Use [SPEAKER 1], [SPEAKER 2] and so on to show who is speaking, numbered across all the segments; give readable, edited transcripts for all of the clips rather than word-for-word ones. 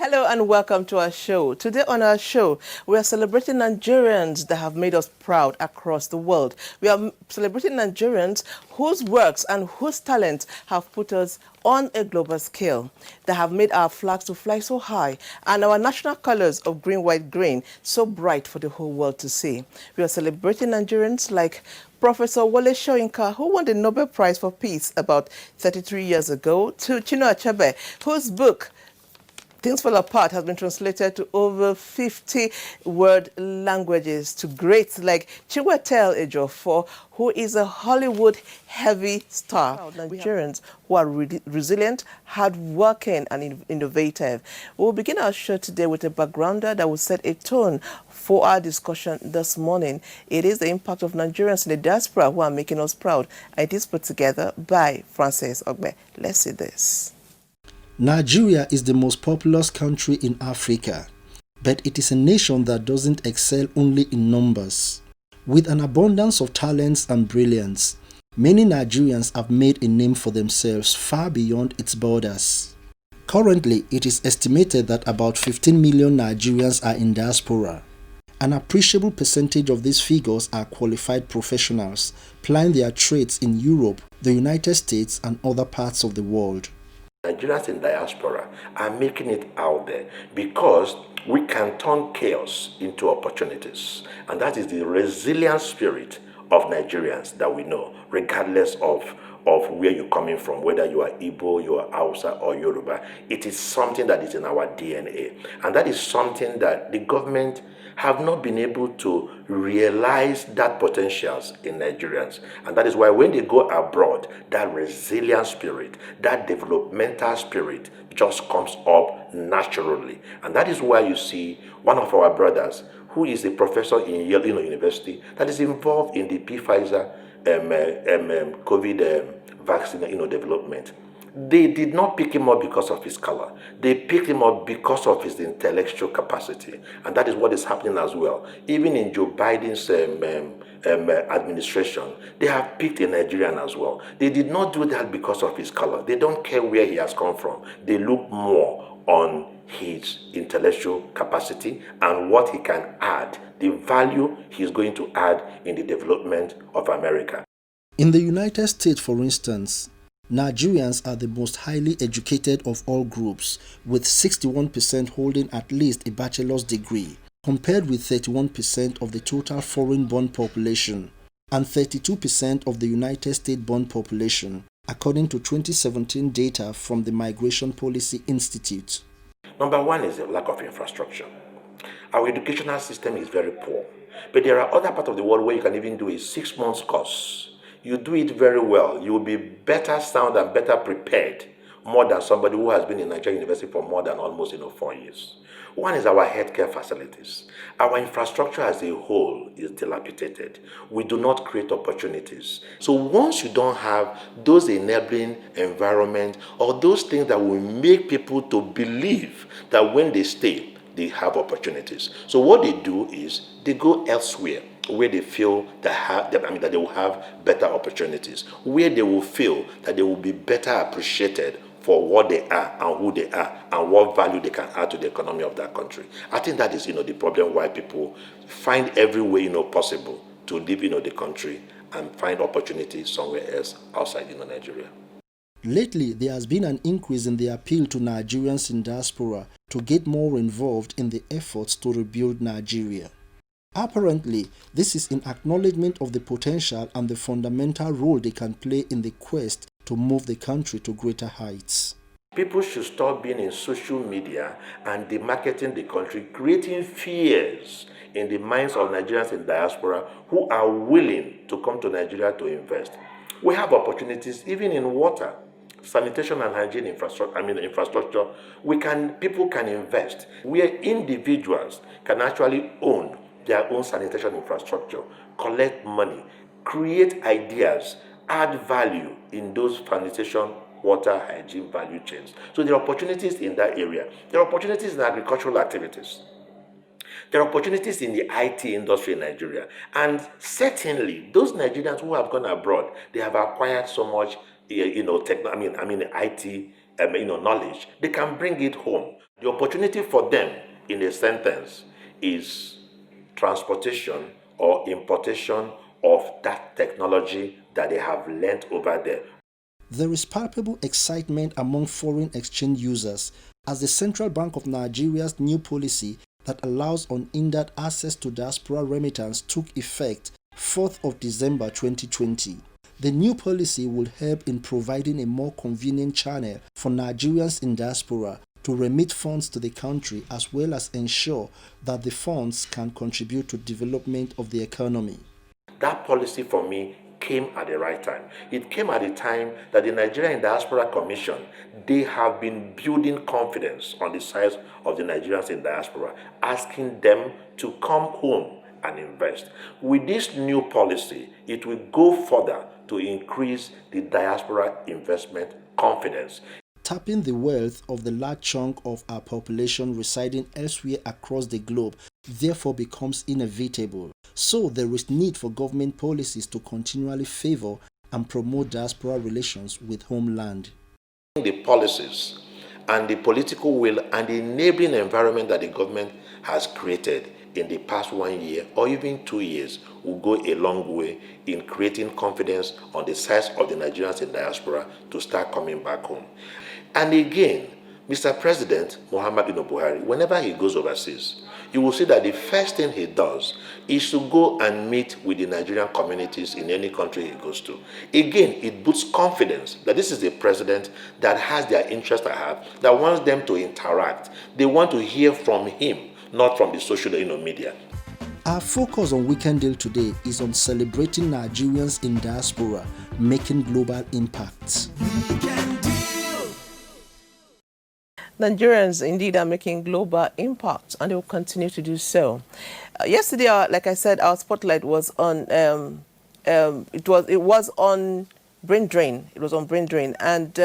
[SPEAKER 1] Hello and welcome to our show. Today on our show, we are celebrating Nigerians that have made us proud across the world. We are celebrating Nigerians whose works and whose talents have put us on a global scale, that have made our flags to fly so high and our national colors of green, white, green so bright for the whole world to see. We are celebrating Nigerians like Professor Wole Soyinka, who won the Nobel Prize for Peace about 33 years ago, to Chinua Achebe, whose book Things Fall Apart has been translated to over 50 world languages, to greats like Chiwetel Ejiofor, who is a Hollywood-heavy star. Nigerians who are resilient, hardworking, and innovative. We'll begin our show today with a backgrounder that will set a tone for our discussion this morning. It is the impact of Nigerians in the diaspora who are making us proud. It is put together by Francis Ogbe. Let's see this.
[SPEAKER 2] Nigeria is the most populous country in Africa, but it is a nation that doesn't excel only in numbers. With an abundance of talents and brilliance, many Nigerians have made a name for themselves far beyond its borders. Currently, it is estimated that about 15 million Nigerians are in diaspora. An appreciable percentage of these figures are qualified professionals plying their trades in Europe, the United States, and other parts of the world.
[SPEAKER 3] Nigerians in diaspora are making it out there because we can turn chaos into opportunities. And that is the resilient spirit of Nigerians that we know, regardless of where you're coming from, whether you are Igbo, you are Hausa, or Yoruba. It is something that is in our DNA. And that is something that the government have not been able to realize that potentials in Nigerians. And that is why when they go abroad, that resilient spirit, that developmental spirit just comes up naturally. And that is why you see one of our brothers, who is a professor in Yale University, that is involved in the Pfizer COVID vaccine development. They did not pick him up because of his color. They picked him up because of his intellectual capacity. And that is what is happening as well. Even in Joe Biden's administration, they have picked a Nigerian as well. They did not do that because of his color. They don't care where he has come from. They look more on his intellectual capacity and what he can add, the value he's going to add in the development of America.
[SPEAKER 2] In the United States, for instance, Nigerians are the most highly educated of all groups, with 61% holding at least a bachelor's degree, compared with 31% of the total foreign-born population and 32% of the United States-born population, according to 2017 data from the Migration Policy Institute.
[SPEAKER 3] Number one is the lack of infrastructure. Our educational system is very poor, but there are other parts of the world where you can even do a 6-month course. You do it very well, you will be better sound and better prepared more than somebody who has been in Nigerian University for more than almost 4 years. One is our healthcare facilities. Our infrastructure as a whole is dilapidated. We do not create opportunities. So once you don't have those enabling environment or those things that will make people to believe that when they stay, they have opportunities. So what they do is they go elsewhere where they feel that they will have better opportunities, where they will feel that they will be better appreciated for what they are and who they are and what value they can add to the economy of that country. I think that is the problem why people find every way possible to leave the country and find opportunities somewhere else outside Nigeria.
[SPEAKER 2] Lately, there has been an increase in the appeal to Nigerians in diaspora to get more involved in the efforts to rebuild Nigeria. Apparently, this is in acknowledgement of the potential and the fundamental role they can play in the quest to move the country to greater heights.
[SPEAKER 3] People should stop being in social media and demarketing the country, creating fears in the minds of Nigerians in diaspora who are willing to come to Nigeria to invest. We have opportunities even in water, sanitation and hygiene infrastructure. People can invest where individuals can actually own their own sanitation infrastructure, collect money, create ideas, add value in those sanitation, water, hygiene value chains. So there are opportunities in that area. There are opportunities in agricultural activities. There are opportunities in the IT industry in Nigeria. And certainly, those Nigerians who have gone abroad, they have acquired so much, IT, knowledge. They can bring it home. The opportunity for them, in a sentence, is transportation or importation of that technology that they have learnt over there.
[SPEAKER 2] There is palpable excitement among foreign exchange users as the Central Bank of Nigeria's new policy that allows unhindered access to diaspora remittance took effect 4th of December 2020. The new policy will help in providing a more convenient channel for Nigerians in diaspora to remit funds to the country, as well as ensure that the funds can contribute to development of the economy.
[SPEAKER 3] That policy for me came at the right time. It came at the time that the Nigerian Diaspora Commission, they have been building confidence on the side of the Nigerians in diaspora, asking them to come home and invest. With this new policy, it will go further to increase the diaspora investment confidence.
[SPEAKER 2] Tapping the wealth of the large chunk of our population residing elsewhere across the globe therefore becomes inevitable. So there is need for government policies to continually favor and promote diaspora relations with homeland.
[SPEAKER 3] The policies and the political will and the enabling environment that the government has created in the past 1 year or even 2 years will go a long way in creating confidence on the side of the Nigerians in diaspora to start coming back home. And again, Mr. President Muhammadu Buhari, whenever he goes overseas, you will see that the first thing he does is to go and meet with the Nigerian communities in any country he goes to. Again, it boosts confidence that this is a president that has their interest at heart, that wants them to interact. They want to hear from him, not from the social media.
[SPEAKER 2] Our focus on Weekend Deal today is on celebrating Nigerians in diaspora making global impacts.
[SPEAKER 1] Nigerians indeed are making global impact, and they will continue to do so. Yesterday, like I said, our spotlight was on it was on brain drain. It was on brain drain, and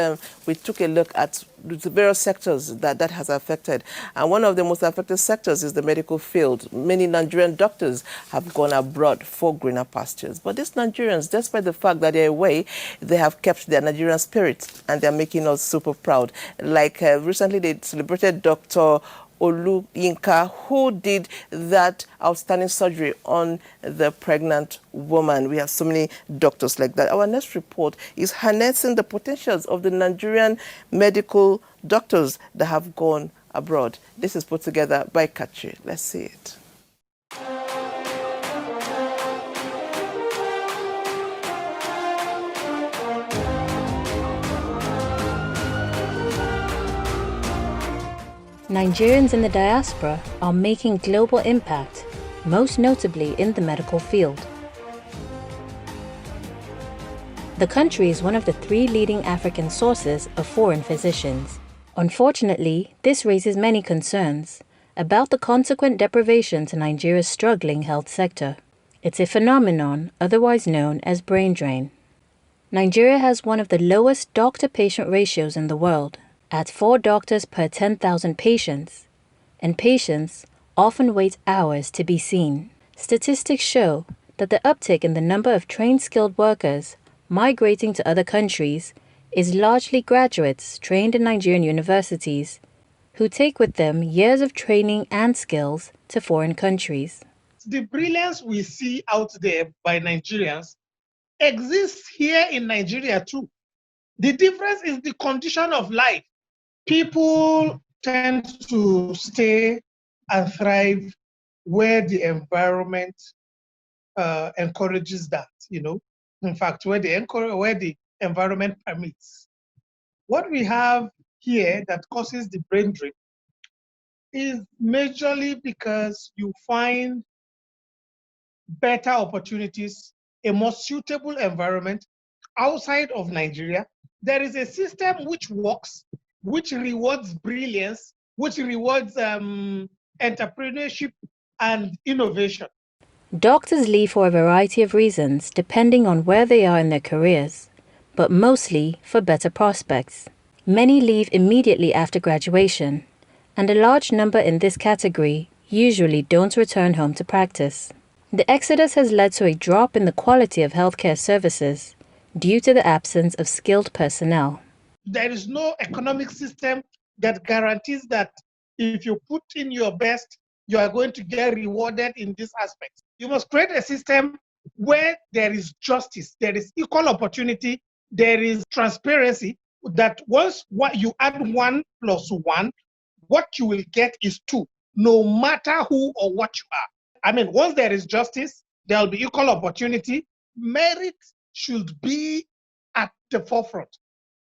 [SPEAKER 1] we took a look at the various sectors that has affected. And one of the most affected sectors is the medical field. Many Nigerian doctors have gone abroad for greener pastures. But these Nigerians, despite the fact that they're away, they have kept their Nigerian spirit, and they're making us super proud. Like recently, they celebrated Dr. Yinka, who did that outstanding surgery on the pregnant woman. We have so many doctors like that. Our next report is harnessing the potentials of the Nigerian medical doctors that have gone abroad. This is put together by Kachi. Let's see it.
[SPEAKER 4] Nigerians in the diaspora are making global impact, most notably in the medical field. The country is one of the 3 leading African sources of foreign physicians. Unfortunately, this raises many concerns about the consequent deprivation to Nigeria's struggling health sector. It's a phenomenon otherwise known as brain drain. Nigeria has one of the lowest doctor-patient ratios in the world, at 4 doctors per 10,000 patients, and patients often wait hours to be seen. Statistics show that the uptick in the number of trained skilled workers migrating to other countries is largely graduates trained in Nigerian universities who take with them years of training and skills to foreign countries.
[SPEAKER 5] The brilliance we see out there by Nigerians exists here in Nigeria too. The difference is the condition of life. People tend to stay and thrive where the environment encourages that, In fact, where the environment permits. What we have here that causes the brain drain is majorly because you find better opportunities, a more suitable environment outside of Nigeria. There is a system which works, which rewards brilliance, which rewards entrepreneurship and innovation.
[SPEAKER 4] Doctors leave for a variety of reasons depending on where they are in their careers, but mostly for better prospects. Many leave immediately after graduation, and a large number in this category usually don't return home to practice. The exodus has led to a drop in the quality of healthcare services due to the absence of skilled personnel.
[SPEAKER 5] There is no economic system that guarantees that if you put in your best, you are going to get rewarded in this aspect. You must create a system where there is justice, there is equal opportunity, there is transparency, that once what you add 1 + 1, what you will get is 2, no matter who or what you are. I mean, once there is justice, there will be equal opportunity. Merit should be at the forefront.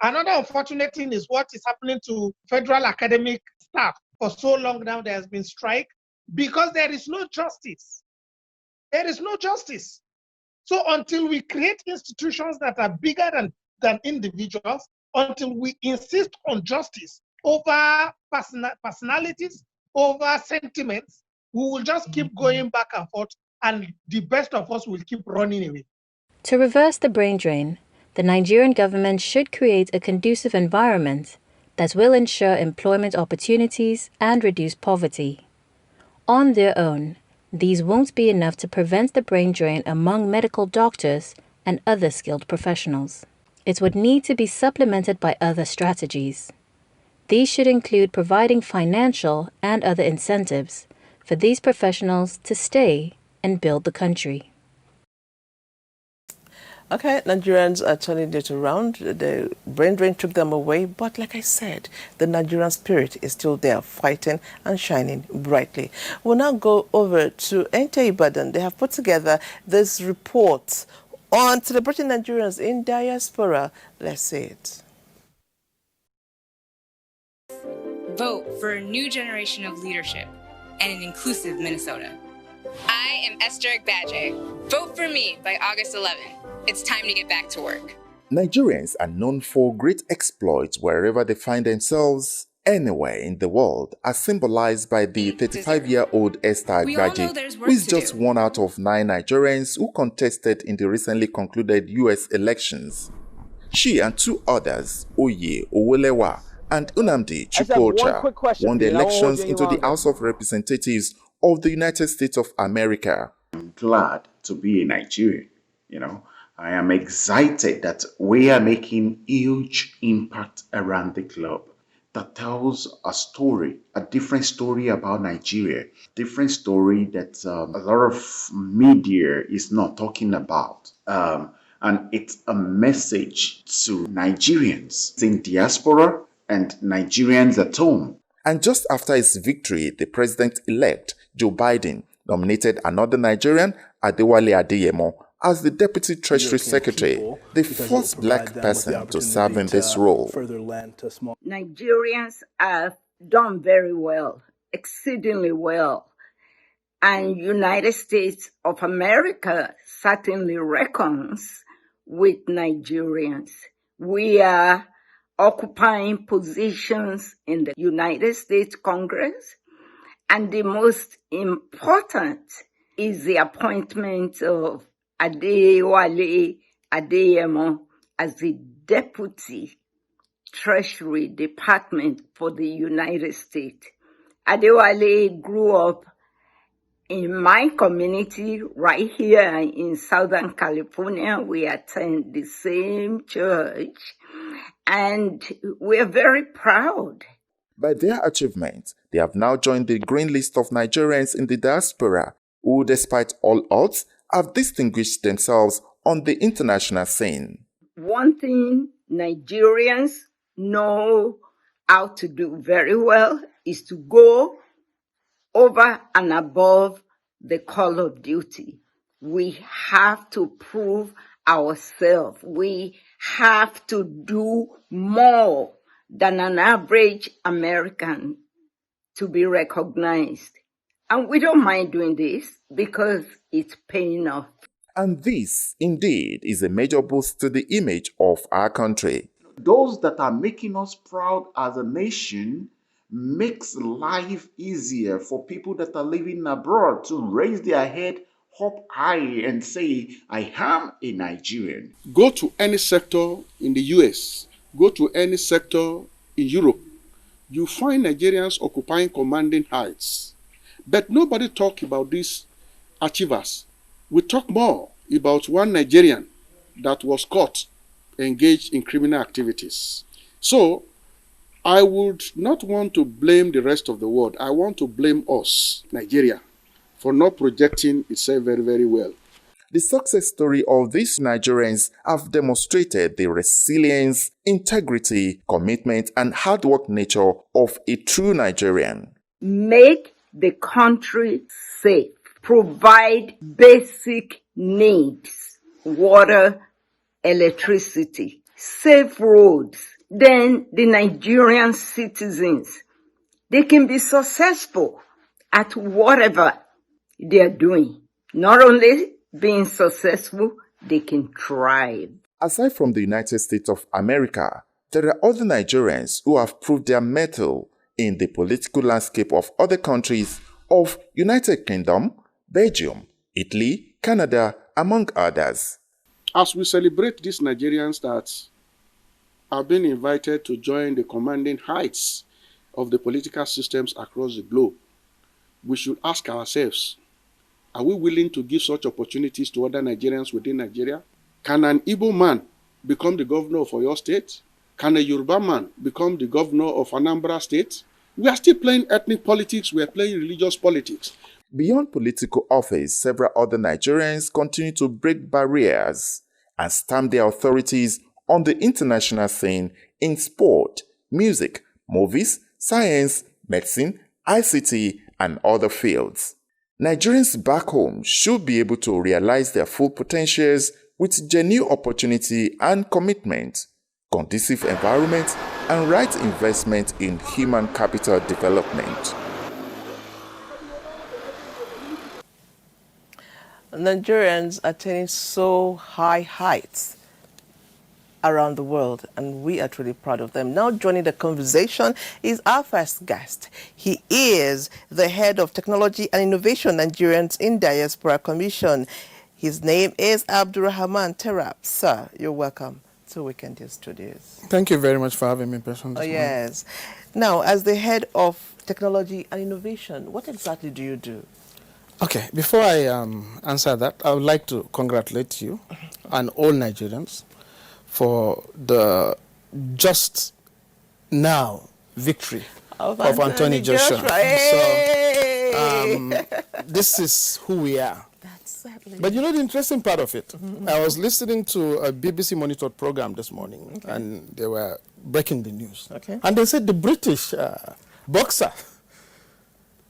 [SPEAKER 5] Another unfortunate thing is what is happening to federal academic staff. For so long now, there has been strike because there is no justice. There is no justice. So until we create institutions that are bigger than individuals, until we insist on justice over personalities, over sentiments, we will just keep going back and forth, and the best of us will keep running away.
[SPEAKER 4] To reverse the brain drain, the Nigerian government should create a conducive environment that will ensure employment opportunities and reduce poverty. On their own, these won't be enough to prevent the brain drain among medical doctors and other skilled professionals. It would need to be supplemented by other strategies. These should include providing financial and other incentives for these professionals to stay and build the country.
[SPEAKER 1] Okay, Nigerians are turning it around. The brain drain took them away, but like I said, the Nigerian spirit is still there, fighting and shining brightly. We'll now go over to NTA Ibadan. They have put together this report on celebrating Nigerians in diaspora. Let's see it.
[SPEAKER 6] Vote for a new generation of leadership and an inclusive Minnesota. I am Esther Agbaje. Vote for me by August 11th. It's time to get back to work.
[SPEAKER 7] Nigerians are known for great exploits wherever they find themselves, anywhere in the world, as symbolized by the 35-year-old Esther Agbaje, who is just one out of 9 Nigerians who contested in the recently concluded U.S. elections. She and 2 others, Oye Owolewa and Unamdi Chukwuocha, won the elections into the House of Representatives of the United States of America.
[SPEAKER 8] I'm glad to be a Nigerian, I am excited that we are making huge impact around the globe that tells a story, a different story about Nigeria, different story that a lot of media is not talking about. And it's a message to Nigerians in diaspora and Nigerians at home.
[SPEAKER 7] And just after his victory, the president-elect, Joe Biden, nominated another Nigerian, Adewale Adeyemo, as the Deputy Treasury Secretary, the first black person to serve in this role.
[SPEAKER 9] Nigerians have done very well, exceedingly well. And United States of America certainly reckons with Nigerians. We are occupying positions in the United States Congress, and the most important is the appointment of Adewale Adeyemo as the Deputy Treasury Department for the United States. Adewale grew up in my community right here in Southern California. We attend the same church, and we're very proud.
[SPEAKER 7] By their achievements, they have now joined the green list of Nigerians in the diaspora who, despite all odds, have distinguished themselves on the international scene.
[SPEAKER 9] One thing Nigerians know how to do very well is to go over and above the call of duty. We have to prove ourselves. We have to do more than an average American to be recognized. And we don't mind doing this because it's paying off.
[SPEAKER 7] And this, indeed, is a major boost to the image of our country.
[SPEAKER 8] Those that are making us proud as a nation makes life easier for people that are living abroad to raise their head up high and say, I am a Nigerian.
[SPEAKER 10] Go to any sector in the US, go to any sector in Europe, you find Nigerians occupying commanding heights. But nobody talk about these achievers. We talk more about one Nigerian that was caught engaged in criminal activities. So, I would not want to blame the rest of the world. I want to blame us, Nigeria, for not projecting itself very, very well.
[SPEAKER 7] The success story of these Nigerians have demonstrated the resilience, integrity, commitment, and hard work nature of a true Nigerian.
[SPEAKER 9] Make the country safe. Provide basic needs, water, electricity, safe roads. Then the Nigerian citizens, they can be successful at whatever they're doing. Not only being successful, they can thrive.
[SPEAKER 7] Aside from the United States of America, there are other Nigerians who have proved their mettle in the political landscape of other countries of United Kingdom, Belgium, Italy, Canada, among others.
[SPEAKER 10] As we celebrate these Nigerians that have been invited to join the commanding heights of the political systems across the globe, we should ask ourselves, are we willing to give such opportunities to other Nigerians within Nigeria? Can an Igbo man become the governor of Oyo State? Can a Yoruba man become the governor of Anambra State? We are still playing ethnic politics, we are playing religious politics.
[SPEAKER 7] Beyond political office, several other Nigerians continue to break barriers and stamp their authorities on the international scene in sport, music, movies, science, medicine, ICT, and other fields. Nigerians back home should be able to realize their full potentials with genuine opportunity and commitment, conducive environment, and right investment in human capital development.
[SPEAKER 1] Nigerians are attaining so high heights around the world, and we are truly proud of them. Now joining the conversation is our first guest. He is the head of Technology and Innovation Nigerians in Diaspora Commission. His name is Abdurrahman Terab. Sir, you're welcome to Weekend News Studios.
[SPEAKER 10] Thank you very much for having me in person this morning.
[SPEAKER 1] Yes. Now, as the head of Technology and Innovation, what exactly do you do?
[SPEAKER 10] Okay, before I answer that, I would like to congratulate you and all Nigerians for the just now victory of Anthony Joshua. So, this is who we are. But you know the interesting part of it? I was listening to a BBC monitored program this morning, and they were breaking the news. And they said the British boxer.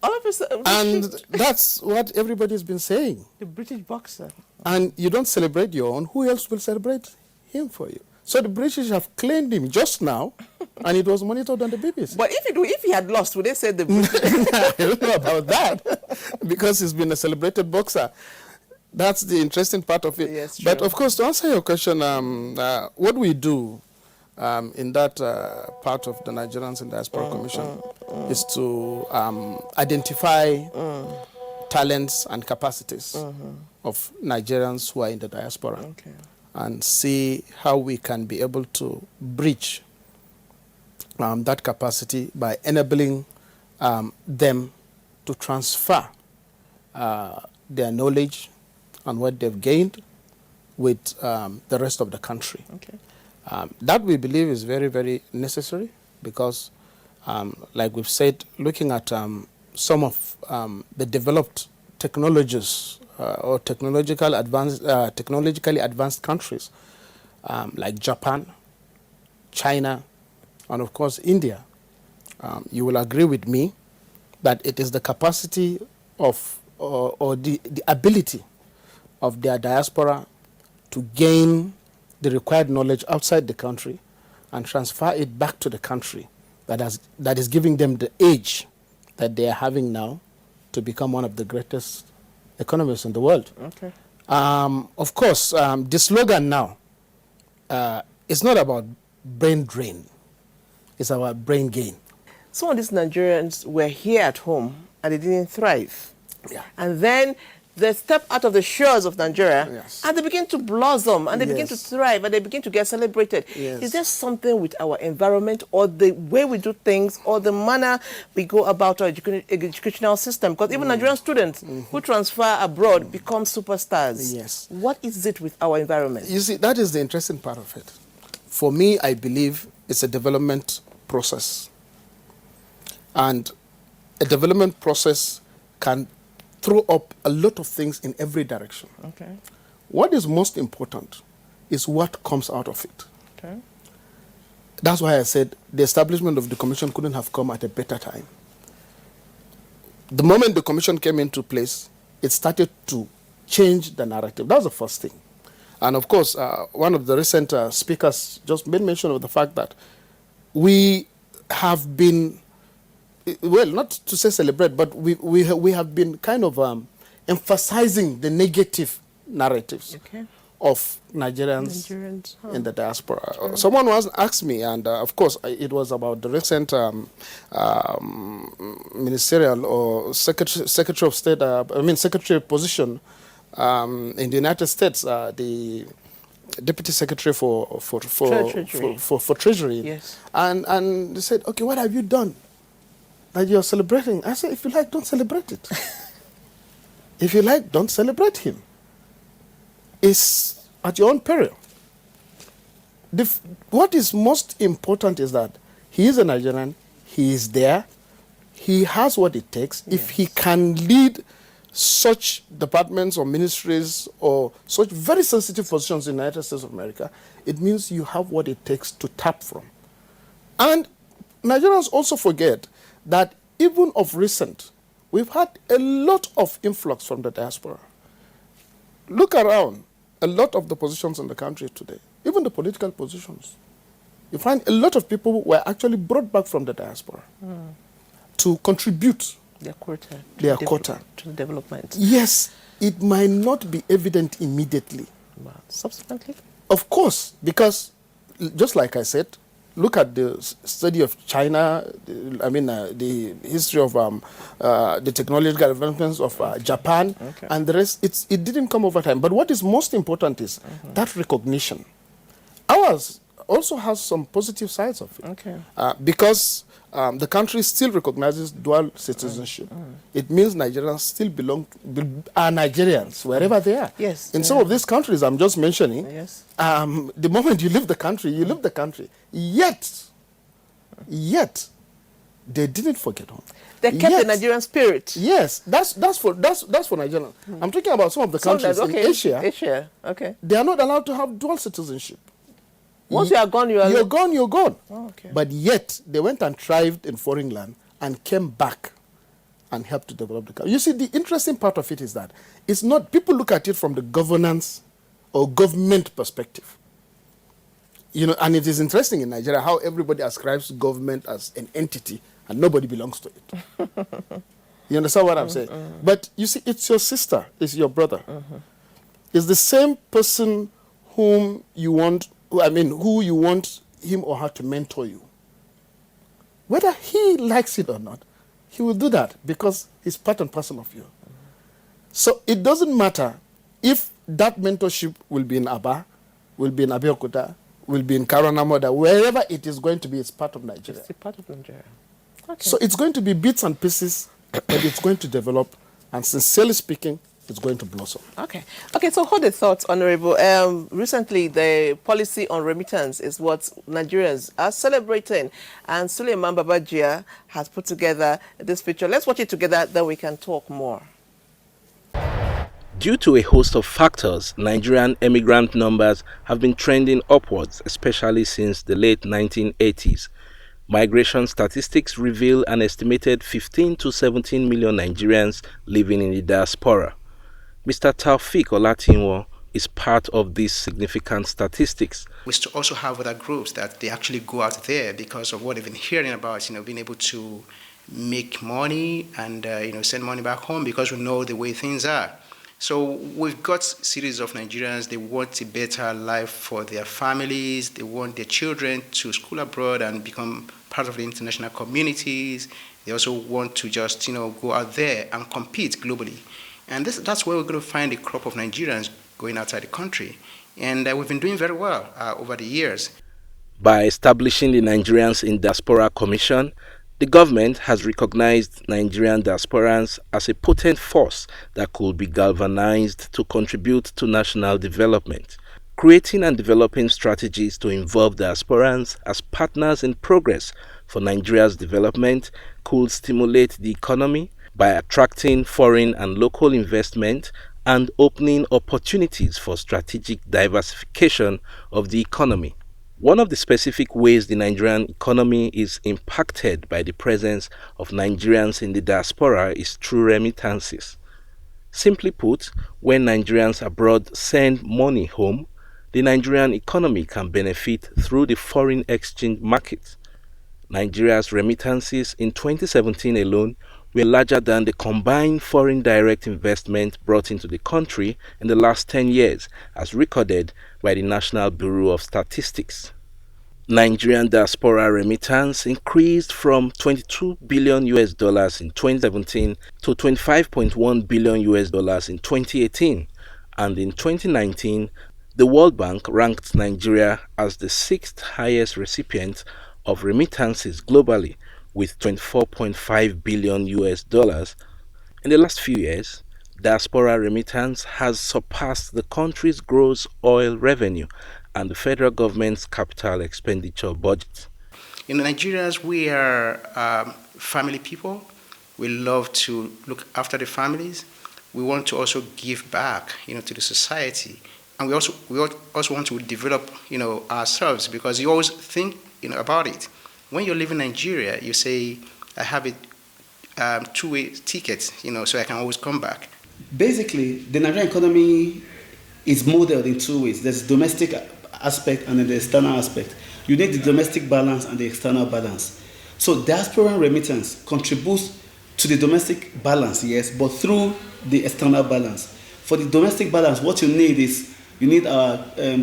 [SPEAKER 1] All of a sudden,
[SPEAKER 10] and that's what everybody's been saying.
[SPEAKER 1] The British boxer.
[SPEAKER 10] And you don't celebrate your own, who else will celebrate him for you? So the British have claimed him just now, and it was monitored on the BBC.
[SPEAKER 1] But if he had lost, would they say the British?
[SPEAKER 10] I don't know about that, because he's been a celebrated boxer. That's the interesting part of it.
[SPEAKER 1] Yes,
[SPEAKER 10] but of course, to answer your question, what we do in that part of the Nigerians in Diaspora Commission is to identify talents and capacities of Nigerians who are in the diaspora and see how we can be able to bridge that capacity by enabling them to transfer their knowledge and what they've gained with the rest of the country. That we believe is very, very necessary because, like we've said, looking at some of the developed technologies or technologically advanced countries like Japan, China, and of course India, you will agree with me that it is the capacity of or the ability of their diaspora to gain the required knowledge outside the country and transfer it back to the country that is giving them the age that they are having now to become one of the greatest economies in the world.
[SPEAKER 1] Okay.
[SPEAKER 10] Of course, the slogan now is not about brain drain. It's about brain gain.
[SPEAKER 1] Some of these Nigerians were here at home and they didn't thrive.
[SPEAKER 10] Yeah.
[SPEAKER 1] And then they step out of the shores of Nigeria,
[SPEAKER 10] Yes.
[SPEAKER 1] and they begin to blossom, and they begin to
[SPEAKER 10] Yes.
[SPEAKER 1] thrive, and they begin to get celebrated.
[SPEAKER 10] Yes.
[SPEAKER 1] Is there something with our environment, or the way we do things, or the manner we go about our educational system? Because even Nigerian students who transfer abroad become superstars.
[SPEAKER 10] Yes.
[SPEAKER 1] What is it with our environment?
[SPEAKER 10] You see, that is the interesting part of it. For me, I believe it's a development process. And a development process can throw up a lot of things in every direction.
[SPEAKER 1] Okay.
[SPEAKER 10] What is most important is what comes out of it.
[SPEAKER 1] Okay.
[SPEAKER 10] That's why I said the establishment of the commission couldn't have come at a better time. The moment the commission came into place, it started to change the narrative. That's the first thing. And of course, one of the recent speakers just made mention of the fact that we have been, well, not to say celebrate, but we have been kind of emphasizing the negative narratives of Nigerians in the diaspora. Someone once asked me, and of course it was about the recent ministerial or secretary of state, secretary position in the United States, the deputy secretary for treasury.
[SPEAKER 1] Yes.
[SPEAKER 10] And they said, okay, what have you done that you're celebrating? I said, if you like, don't celebrate it. If you like, don't celebrate him. It's at your own peril. What is most important is that he is a Nigerian, he is there, he has what it takes. Yes. If he can lead such departments or ministries or such very sensitive positions in the United States of America, it means you have what it takes to tap from. And Nigerians also forget that even of recent, we've had a lot of influx from the diaspora. Look around, a lot of the positions in the country today, even the political positions, you find a lot of people were actually brought back from the diaspora to contribute
[SPEAKER 1] their quota to the development.
[SPEAKER 10] Yes, it might not be evident immediately.
[SPEAKER 1] But subsequently? Of
[SPEAKER 10] course, because just like I said, look at the study of China, the history of the technological developments of Japan, and the rest. It didn't come over time. But what is most important is that recognition. Ours also has some positive sides of it. Because the country still recognizes dual citizenship. It means Nigerians still are Nigerians wherever they are.
[SPEAKER 1] Yes.
[SPEAKER 10] In some of these countries I'm just mentioning,
[SPEAKER 1] the
[SPEAKER 10] moment you leave the country, you leave the country. Yet, they didn't forget home.
[SPEAKER 1] They kept the Nigerian spirit.
[SPEAKER 10] Yes, that's for Nigerians. I'm talking about some of the countries in Asia.
[SPEAKER 1] Asia,
[SPEAKER 10] they are not allowed to have dual citizenship.
[SPEAKER 1] Once you are gone,
[SPEAKER 10] you're gone, you're gone.
[SPEAKER 1] Oh, okay.
[SPEAKER 10] But yet, they went and thrived in foreign land and came back and helped to develop the country. You see, the interesting part of it is that it's not, people look at it from the governance or government perspective. You know, and it is interesting in Nigeria how everybody ascribes government as an entity and nobody belongs to it. You understand what I'm saying? But you see, it's your sister, it's your brother. It's the same person who you want him or her to mentor you. Whether he likes it or not, he will do that because he's part and parcel of you. So it doesn't matter if that mentorship will be in Aba, will be in Abeokuta, will be in Karanamoda, wherever it is going to be, it's part of Nigeria.
[SPEAKER 1] It's part of Nigeria. Okay.
[SPEAKER 10] So it's going to be bits and pieces, but it's going to develop, and sincerely speaking, it's going to blossom.
[SPEAKER 1] Okay, so hold the thoughts, Honorable. Recently, the policy on remittance is what Nigerians are celebrating, and Suleiman Babajia has put together this picture. Let's watch it together, then we can talk more.
[SPEAKER 11] Due to a host of factors, Nigerian emigrant numbers have been trending upwards, especially since the late 1980s. Migration statistics reveal an estimated 15 to 17 million Nigerians living in the diaspora. Mr. Taufik Olatinwo, is part of these significant statistics.
[SPEAKER 12] We also have other groups that they actually go out there because of what they've been hearing about, being able to make money and, send money back home because we know the way things are. So we've got series of Nigerians, they want a better life for their families, they want their children to school abroad and become part of the international communities. They also want to just, go out there and compete globally. And that's where we're going to find a crop of Nigerians going outside the country. And we've been doing very well over the years.
[SPEAKER 11] By establishing the Nigerians in Diaspora Commission, the government has recognized Nigerian diasporans as a potent force that could be galvanized to contribute to national development, creating and developing strategies to involve diasporans as partners in progress for Nigeria's development could stimulate the economy by attracting foreign and local investment and opening opportunities for strategic diversification of the economy. One of the specific ways the Nigerian economy is impacted by the presence of Nigerians in the diaspora is through remittances. Simply put, when Nigerians abroad send money home, the Nigerian economy can benefit through the foreign exchange market. Nigeria's remittances in 2017 alone were larger than the combined foreign direct investment brought into the country in the last 10 years, as recorded by the National Bureau of Statistics. Nigerian diaspora remittance increased from $22 billion in 2017 to $25.1 billion in 2018, and in 2019, the World Bank ranked Nigeria as the sixth highest recipient of remittances globally, with $24.5 billion. In the last few years, diaspora remittance has surpassed the country's gross oil revenue and the federal government's capital expenditure budget.
[SPEAKER 12] In Nigerians, we are family people. We love to look after the families. We want to also give back, to the society, and we also want to develop, ourselves, because you always think, about it. When you live in Nigeria, you say, I have a two-way ticket, so I can always come back.
[SPEAKER 13] Basically, the Nigerian economy is modeled in two ways. There's the domestic aspect and then the external aspect. You need the domestic balance and the external balance. So diaspora remittance contributes to the domestic balance, yes, but through the external balance. For the domestic balance, what you need our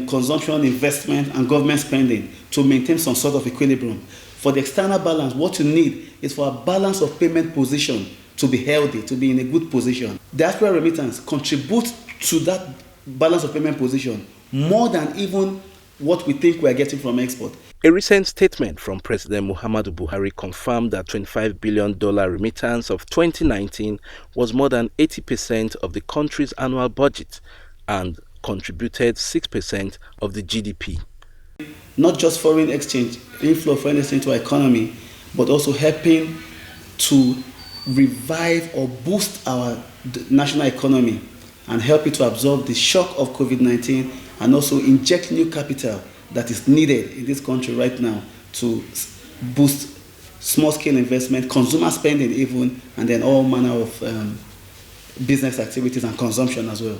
[SPEAKER 13] consumption, investment, and government spending to maintain some sort of equilibrium. For the external balance, what you need is for a balance of payment position to be healthy, to be in a good position. Diaspora remittance contributes to that balance of payment position more than even what we think we are getting from export.
[SPEAKER 11] A recent statement from President Muhammadu Buhari confirmed that $25 billion remittance of 2019 was more than 80% of the country's annual budget and contributed 6% of the GDP.
[SPEAKER 13] Not just foreign exchange, inflow of foreign exchange to our economy, but also helping to revive or boost our national economy and help it to absorb the shock of COVID-19 and also inject new capital that is needed in this country right now to boost small-scale investment, consumer spending even, and then all manner of business activities and consumption as well.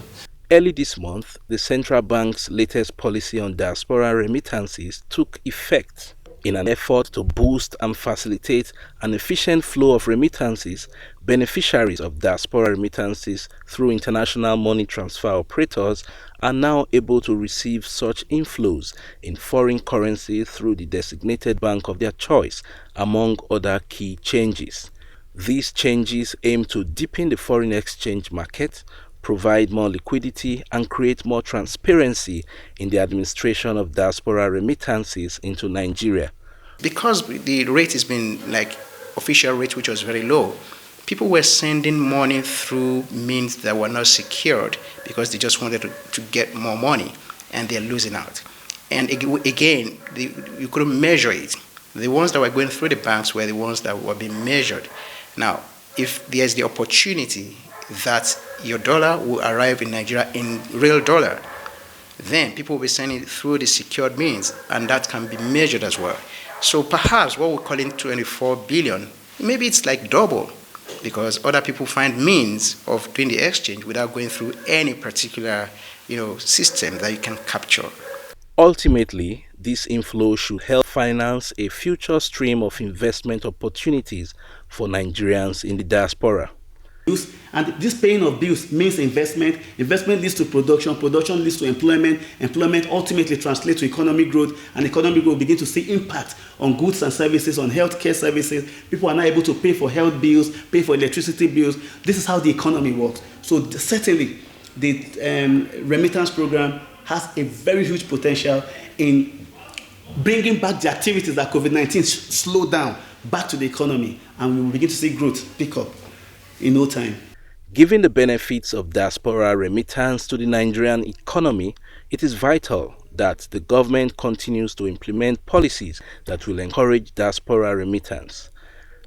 [SPEAKER 11] Early this month, the central bank's latest policy on diaspora remittances took effect. In an effort to boost and facilitate an efficient flow of remittances, beneficiaries of diaspora remittances through international money transfer operators are now able to receive such inflows in foreign currency through the designated bank of their choice, among other key changes. These changes aim to deepen the foreign exchange market, provide more liquidity, and create more transparency in the administration of diaspora remittances into Nigeria.
[SPEAKER 12] Because the rate has been like official rate, which was very low, people were sending money through means that were not secured because they just wanted to get more money, and they're losing out. And again, you couldn't measure it. The ones that were going through the banks were the ones that were being measured. Now, if there's the opportunity that your dollar will arrive in Nigeria in real dollar, then people will be sending it through the secured means, and that can be measured as well. So perhaps what we're calling 24 billion, maybe it's like double because other people find means of doing the exchange without going through any particular, system that you can capture.
[SPEAKER 11] Ultimately, this inflow should help finance a future stream of investment opportunities for Nigerians in the diaspora.
[SPEAKER 13] And this paying of bills means investment. Investment leads to production. Production leads to employment. Employment ultimately translates to economic growth. And economic growth begin to see impact on goods and services, on healthcare services. People are now able to pay for health bills, pay for electricity bills. This is how the economy works. So certainly, the remittance program has a very huge potential in bringing back the activities that COVID-19 slowed down back to the economy. And we will begin to see growth pick up in no time.
[SPEAKER 11] Given the benefits of diaspora remittance to the Nigerian economy, it is vital that the government continues to implement policies that will encourage diaspora remittance.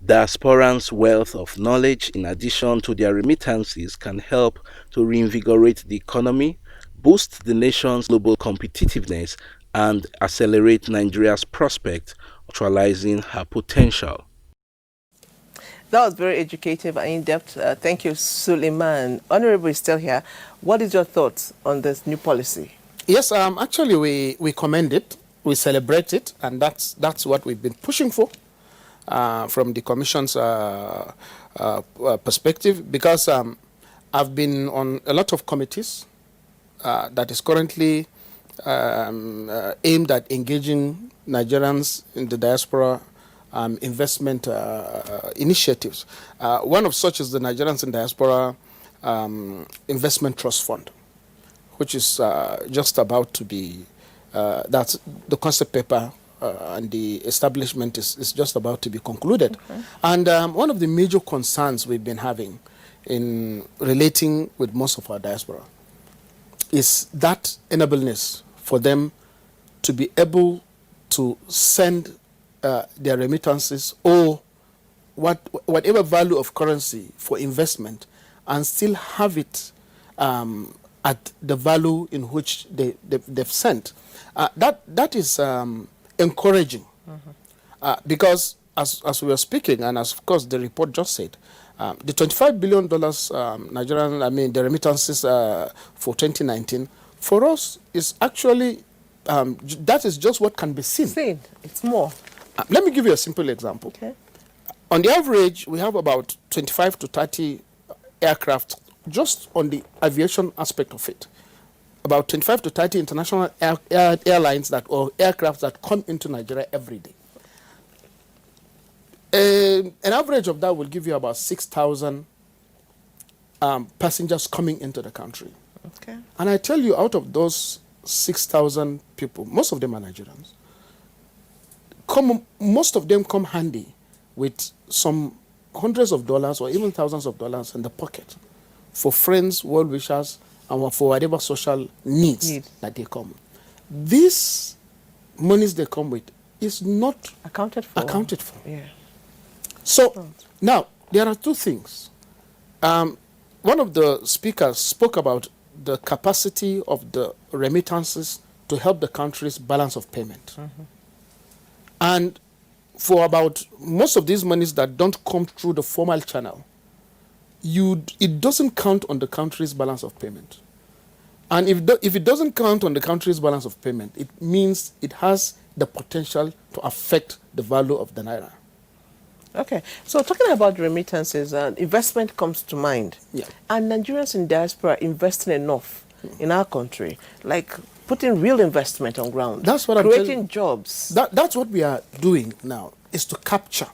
[SPEAKER 11] Diasporans' wealth of knowledge in addition to their remittances can help to reinvigorate the economy, boost the nation's global competitiveness, and accelerate Nigeria's prospect, actualizing her potential.
[SPEAKER 1] That was very educative and in-depth. Thank you, Suleiman. Honorable is still here. What is your thoughts on this new policy?
[SPEAKER 10] Yes, actually we commend it, we celebrate it, and that's what we've been pushing for from the Commission's perspective, because I've been on a lot of committees that is currently aimed at engaging Nigerians in the diaspora investment initiatives. One of such is the Nigerians in Diaspora Investment Trust Fund, which is just about to be, that's the concept paper and the establishment is just about to be concluded. Okay. And one of the major concerns we've been having in relating with most of our diaspora is that enableness for them to be able to send their remittances or whatever value of currency for investment and still have it at the value in which they've sent. That is encouraging, because as we were speaking, and as of course the report just said, the $25 billion the remittances for 2019 for us is actually that is just what can be seen.
[SPEAKER 1] It's more.
[SPEAKER 10] Let me give you a simple example.
[SPEAKER 1] Okay.
[SPEAKER 10] On the average, we have about 25 to 30 aircraft just on the aviation aspect of it. About 25 to 30 international airlines or aircraft that come into Nigeria every day. An average of that will give you about 6,000 passengers coming into the country.
[SPEAKER 1] Okay.
[SPEAKER 10] And I tell you, out of those 6,000 people, most of them are Nigerians. Most of them come handy with some hundreds of dollars or even thousands of dollars in the pocket for friends, well-wishers, and for whatever social needs that they come. These monies they come with is not
[SPEAKER 1] accounted for.
[SPEAKER 10] Yeah. So now there are two things. One of the speakers spoke about the capacity of the remittances to help the country's balance of payment. And for about most of these monies that don't come through the formal channel, it doesn't count on the country's balance of payment. And if it doesn't count on the country's balance of payment, it means it has the potential to affect the value of the naira.
[SPEAKER 1] Okay, so talking about remittances, investment comes to mind.
[SPEAKER 10] Yeah.
[SPEAKER 1] And Nigerians in diaspora investing enough in our country, like putting real investment on ground.
[SPEAKER 10] That's what
[SPEAKER 1] creating jobs.
[SPEAKER 10] That's what we are doing now, is to capture,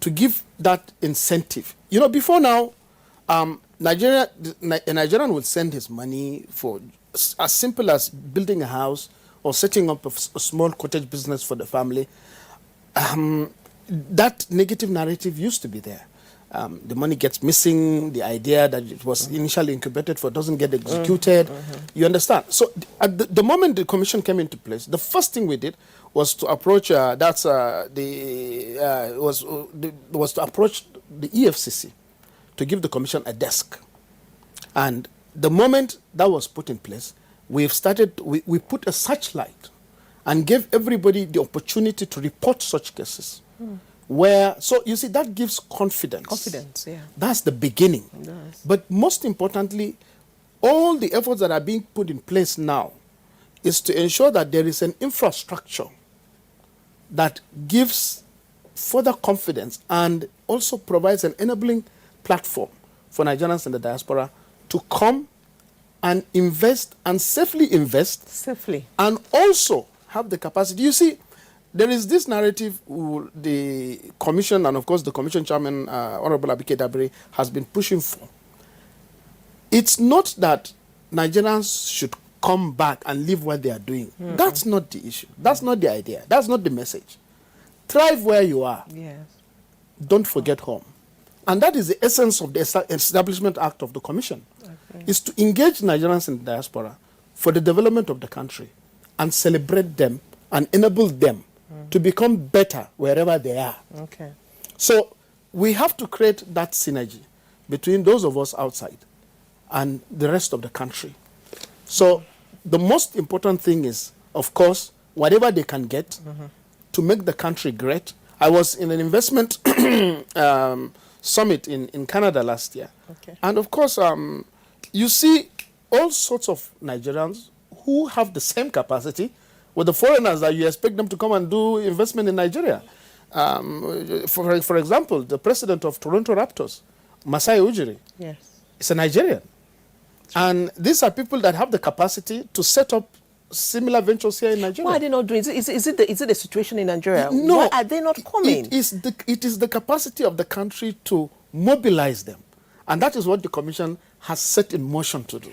[SPEAKER 10] to give that incentive. You know, before now, a Nigerian would send his money for as simple as building a house or setting up a small cottage business for the family. That negative narrative used to be there. The money gets missing, the idea that it was initially incubated for doesn't get executed. You understand? So at the moment the commission came into place, the first thing we did was to approach was to approach the EFCC to give the commission a desk. And the moment that was put in place, we put a searchlight and gave everybody the opportunity to report such cases. So you see, that gives confidence.
[SPEAKER 1] Confidence, yeah.
[SPEAKER 10] That's the beginning.
[SPEAKER 1] It does.
[SPEAKER 10] But most importantly, all the efforts that are being put in place now is to ensure that there is an infrastructure that gives further confidence and also provides an enabling platform for Nigerians in the diaspora to come and invest and safely invest.
[SPEAKER 1] Safely.
[SPEAKER 10] And also have the capacity. You see, there is this narrative the commission and of course the commission chairman, Honorable Abike Dabiri, has been pushing for. It's not that Nigerians should come back and leave what they are doing. Mm-hmm. That's not the issue. That's not the idea. That's not the message. Thrive where you are.
[SPEAKER 1] Yes.
[SPEAKER 10] Don't forget home. And that is the essence of the Establishment Act of the Commission, is to engage Nigerians in the diaspora for the development of the country and celebrate them and enable them to become better wherever they are.
[SPEAKER 1] Okay.
[SPEAKER 10] So we have to create that synergy between those of us outside and the rest of the country. So the most important thing is, of course, whatever they can get to make the country great. I was in an investment summit in Canada last year. Okay. And of course, you see all sorts of Nigerians who have the same capacity with the foreigners that you expect them to come and do investment in Nigeria. For example, the president of Toronto Raptors, Masai Ujiri,
[SPEAKER 1] yes,
[SPEAKER 10] is a Nigerian. And these are people that have the capacity to set up similar ventures here in Nigeria.
[SPEAKER 1] Why are they not doing it? Is it the situation in Nigeria?
[SPEAKER 10] No.
[SPEAKER 1] Why are they not coming?
[SPEAKER 10] It is the capacity of the country to mobilize them. And that is what the Commission has set in motion to do.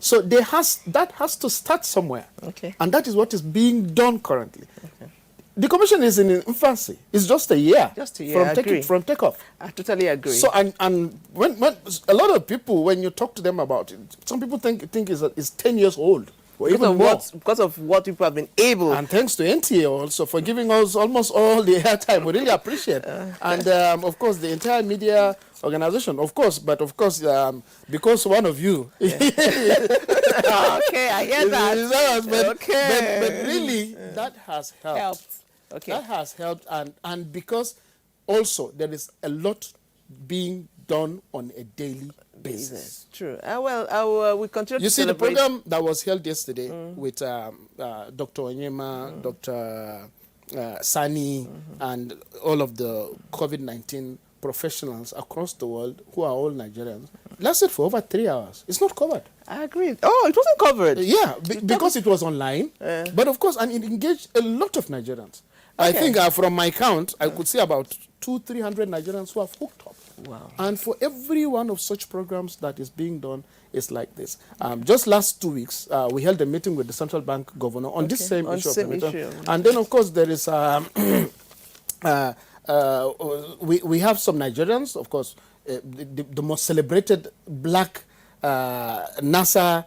[SPEAKER 10] So that has to start somewhere.
[SPEAKER 1] Okay.
[SPEAKER 10] And that is what is being done currently. Okay. The Commission is in infancy. It's just a year.
[SPEAKER 1] Just a year,
[SPEAKER 10] from takeoff.
[SPEAKER 1] I totally agree.
[SPEAKER 10] So, and when a lot of people, when you talk to them about it, some people think it's 10 years old. Or even more.
[SPEAKER 1] Because of what people have been able.
[SPEAKER 10] And thanks to NTA also for giving us almost all the airtime. We really appreciate it. And of course, the entire media organization, of course, but of course, because one of you.
[SPEAKER 1] Okay, I hear that.
[SPEAKER 10] But really, that has helped.
[SPEAKER 1] Okay.
[SPEAKER 10] That has helped, and because also there is a lot being done on a daily basis.
[SPEAKER 1] True. We continue
[SPEAKER 10] you
[SPEAKER 1] to
[SPEAKER 10] see,
[SPEAKER 1] celebrate.
[SPEAKER 10] the program that was held yesterday with Dr. Onyema, Dr. Sani, and all of the COVID-19 professionals across the world who are all Nigerians, lasted for over 3 hours. It's not covered.
[SPEAKER 1] I agree. Oh, it wasn't covered.
[SPEAKER 10] Yeah, because it was online. But of course, and it engaged a lot of Nigerians. Okay. I think from my count, I could see about 200-300 Nigerians who have hooked up.
[SPEAKER 1] Wow.
[SPEAKER 10] And for every one of such programs that is being done, it's like this. Just last 2 weeks, we held a meeting with the central bank governor on this same issue. And then, of course, there is we have some Nigerians, of course, the most celebrated black NASA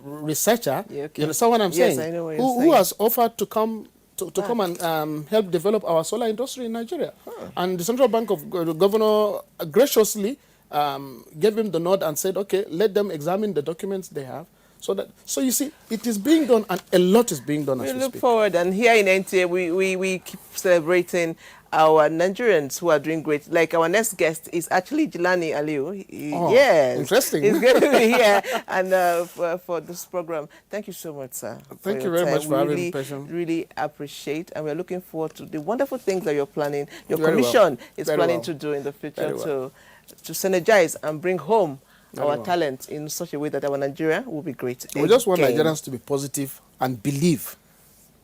[SPEAKER 10] researcher. Yeah, okay. You know what I'm saying?
[SPEAKER 1] Yes, I know what you're saying.
[SPEAKER 10] Who has offered to come come and help develop our solar industry in Nigeria. And the central bank of governor graciously gave him the nod and said, okay, let them examine the documents they have. So you see, it is being done, and a lot is being done as we speak. We look
[SPEAKER 1] forward, and here in NTA, we keep celebrating our Nigerians who are doing great. Like our next guest is actually Jilani Aliu. Yes.
[SPEAKER 10] Interesting.
[SPEAKER 1] He's going to be here and for this program. Thank you so much, sir.
[SPEAKER 10] Thank you very much for having me.
[SPEAKER 1] Really appreciate, and we're looking forward to the wonderful things that you're planning. Your commission is planning to do in the future to synergize and bring home our talent in such a way that our Nigeria will be great.
[SPEAKER 10] We just want Nigerians to be positive and believe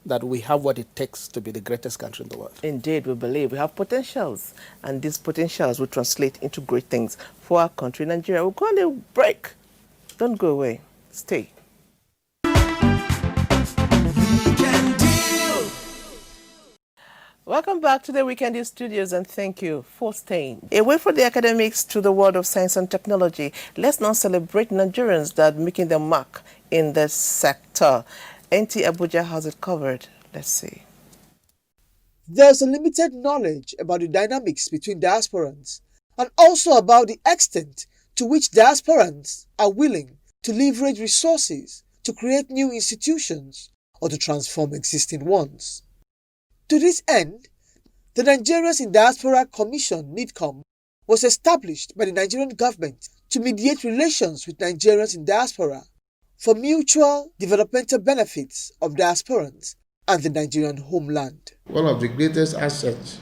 [SPEAKER 10] that we have what it takes to be the greatest country in the world.
[SPEAKER 1] Indeed, we believe we have potentials, and these potentials will translate into great things for our country, Nigeria. We'll go on a break. Don't go away. Stay. Welcome back to the Weekend in Studios, and thank you for staying. Away from the academics to the world of science and technology, let's now celebrate Nigerians that are making their mark in this sector. NTA Abuja has it covered. Let's see.
[SPEAKER 14] There's a limited knowledge about the dynamics between diasporans and also about the extent to which diasporans are willing to leverage resources to create new institutions or to transform existing ones. To this end, The Nigerians in Diaspora Commission (NIDCOM) was established by the Nigerian government to mediate relations with Nigerians in diaspora for mutual developmental benefits of diasporans and the Nigerian homeland.
[SPEAKER 15] One of the greatest assets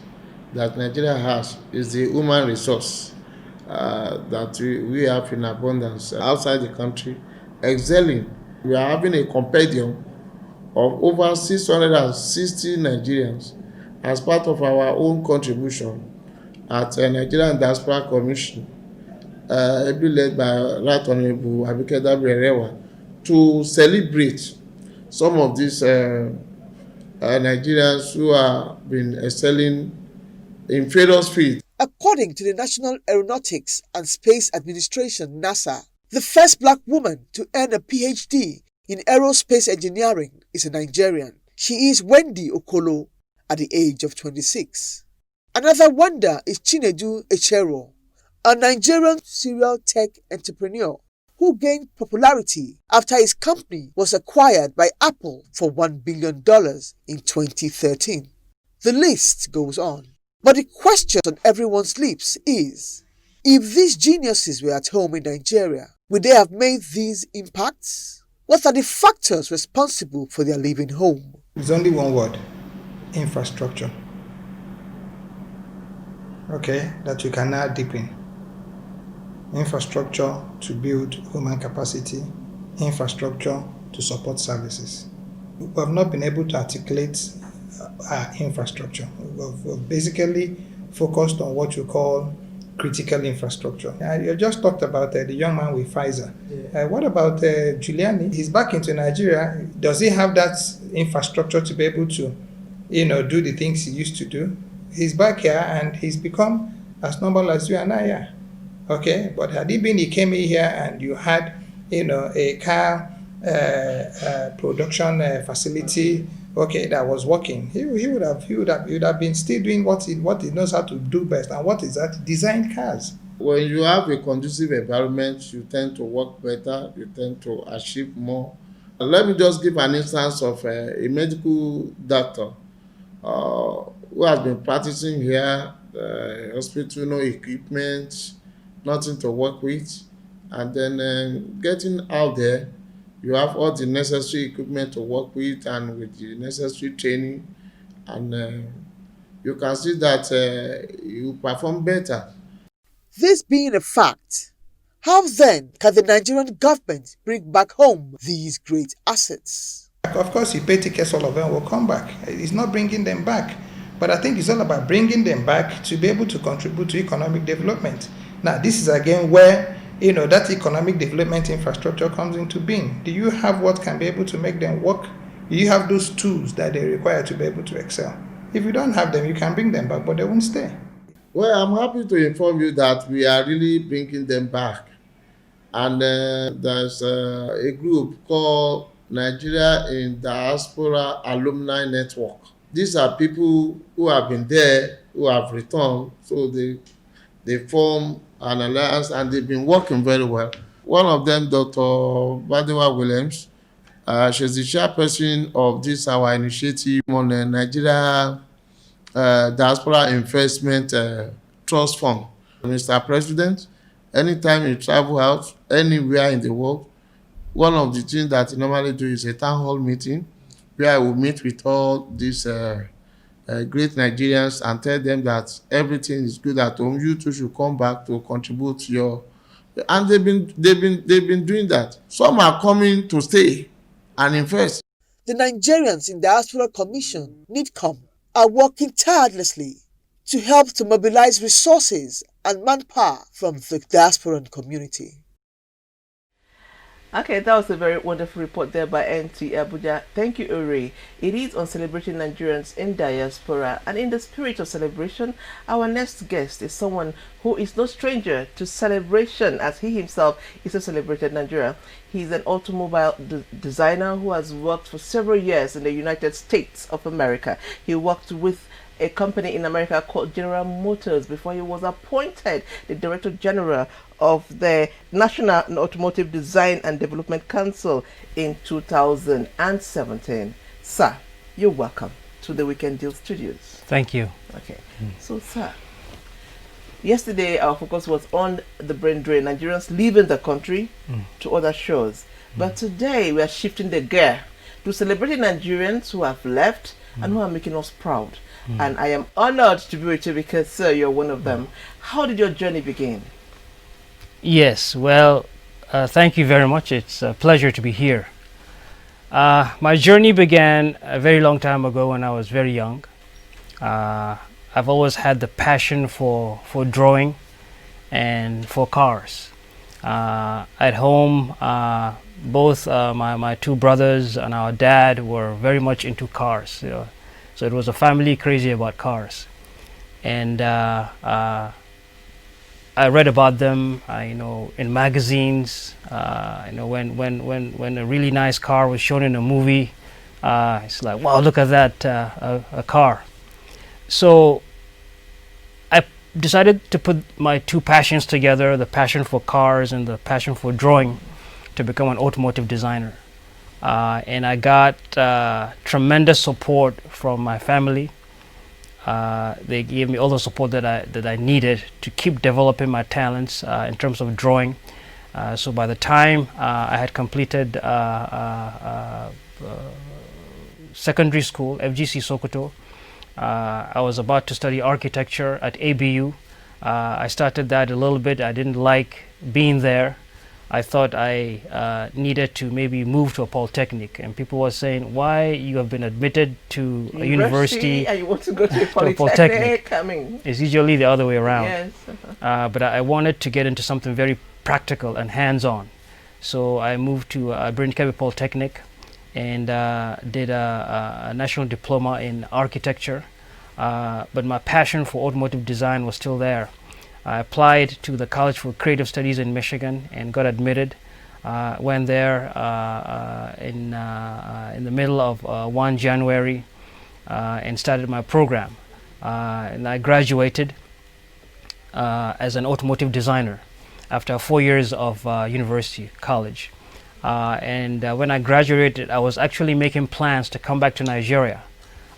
[SPEAKER 15] that Nigeria has is the human resource that we have in abundance outside the country, excelling. We are having a compendium of over 660 Nigerians as part of our own contribution at the Nigerian Diaspora Commission, led by Right Honorable Abike Dabirewa, to celebrate some of these Nigerians who have been excelling in various fields.
[SPEAKER 14] According to the National Aeronautics and Space Administration (NASA), the first black woman to earn a PhD in aerospace engineering is a Nigerian. She is Wendy Okolo at the age of 26. Another wonder is Chinedu Echero, a Nigerian serial tech entrepreneur who gained popularity after his company was acquired by Apple for $1 billion in 2013. The list goes on. But the question on everyone's lips is, if these geniuses were at home in Nigeria, would they have made these impacts? What are the factors responsible for their leaving home?
[SPEAKER 16] It's only one word: infrastructure. Okay, that you can now deepen. Infrastructure to build human capacity, infrastructure to support services. We have not been able to articulate our infrastructure. We've basically focused on what you call critical infrastructure. You just talked about the young man with Pfizer. Yeah. What about Giuliani? He's back into Nigeria. Does he have that infrastructure to be able to, do the things he used to do? He's back here and he's become as normal as you and I are. Okay, but had he came in here and you had, a car production facility, okay, that was working, he would have been still doing what he knows how to do best. And what is that? Design cars.
[SPEAKER 15] When you have a conducive environment, you tend to work better, you tend to achieve more. Let me just give an instance of a medical doctor who has been practicing here, hospital, no equipment, nothing to work with, and then getting out there, you have all the necessary equipment to work with and with the necessary training, and you can see that you perform better.
[SPEAKER 14] This being a fact, how then can the Nigerian government bring back home these great assets?
[SPEAKER 16] Of course, you pay tickets, all of them will come back. It's not bringing them back. But I think it's all about bringing them back to be able to contribute to economic development. Now, this is again where, that economic development infrastructure comes into being. Do you have what can be able to make them work? Do you have those tools that they require to be able to excel? If you don't have them, you can bring them back, but they won't stay.
[SPEAKER 15] Well, I'm happy to inform you that we are really bringing them back. And there's a group called Nigeria in Diaspora Alumni Network. These are people who have been there, who have returned, so they form an alliance and they've been working very well. One of them, Dr. Badewa Williams, she's the chairperson of this our initiative on the Nigeria Diaspora Investment Trust Fund. Mr. President, anytime you travel out anywhere in the world, one of the things that you normally do is a town hall meeting where I will meet with all these great Nigerians and tell them that everything is good at home. You too should come back to contribute to your, and they've been doing that. Some are coming to stay and invest.
[SPEAKER 14] The Nigerians in Diaspora Commission (NIDCOM) are working tirelessly to help to mobilize resources and manpower from the diasporan community.
[SPEAKER 1] Okay, that was a very wonderful report there by NTA Abuja. Thank you, Uri. It is on celebrating Nigerians in diaspora. And in the spirit of celebration, our next guest is someone who is no stranger to celebration, as he himself is a celebrated Nigerian. He's an automobile designer who has worked for several years in the United States of America. He worked with a company in America called General Motors before he was appointed the Director General of the National Automotive Design and Development Council in 2017. Sir, you're welcome to to the Weekend Deal Studios.
[SPEAKER 17] Thank you.
[SPEAKER 1] Okay. So, sir, yesterday our focus was on the brain drain, Nigerians leaving the country to other shores. But today we are shifting the gear to celebrating Nigerians who have left and who are making us proud. And I am honored to be with you because, sir, you're one of them. How did your journey begin?
[SPEAKER 17] Yes, well, thank you very much. It's a pleasure to be here. My journey began a very long time ago when I was very young. I've always had the passion for drawing and for cars. At home, both my two brothers and our dad were very much into cars. You know? So it was a family crazy about cars. And I read about them, in magazines. When a really nice car was shown in a movie, it's like, wow, look at that, a car. So I decided to put my two passions together, the passion for cars and the passion for drawing, to become an automotive designer. And I got tremendous support from my family. They gave me all the support that I needed to keep developing my talents in terms of drawing. So by the time I had completed secondary school, FGC Sokoto, I was about to study architecture at ABU. I started that a little bit. I didn't like being there. I thought I needed to maybe move to a polytechnic, and people were saying, why you have been admitted to a university
[SPEAKER 1] and you want to go to a polytechnic?
[SPEAKER 17] It's usually the other way around.
[SPEAKER 1] Yes.
[SPEAKER 17] But I wanted to get into something very practical and hands-on. So I moved to Bryn-Kebbi Polytechnic and did a national diploma in architecture. But my passion for automotive design was still there. I applied to the College for Creative Studies in Michigan and got admitted. Went there in the middle of 1 January and started my program. And I graduated as an automotive designer after 4 years of university, college. When I graduated, I was actually making plans to come back to Nigeria,